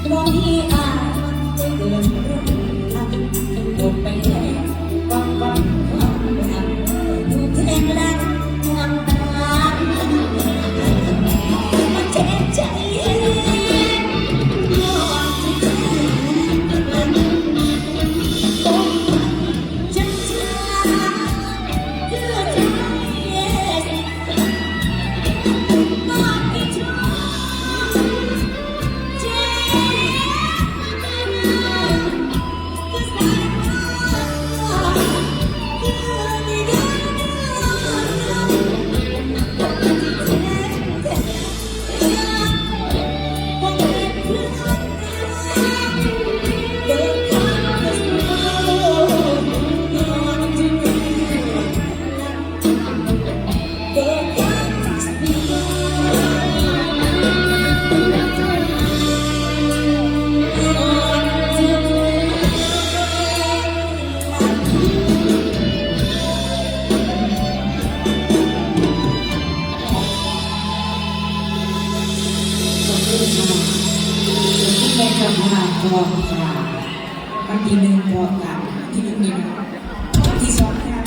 บ่มีอายมันจะเกินรุ่นทันหมดไปแล้ววังวังความรักถูกแทงหลังน้ำตามันเจ็บใจแม่จำมาพอค่ะวันที่หนึ่งพอกันที่หนึ่งวันที่สองค่ะ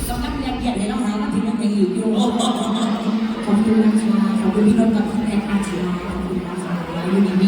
กำลังเรียนเลยน้องๆวันที่หนึ่งยังอยู่ขอบคุณนะคะขอบคุณพี่นนท์กับคุณแอนอาชีวะขอบคุณนะคะ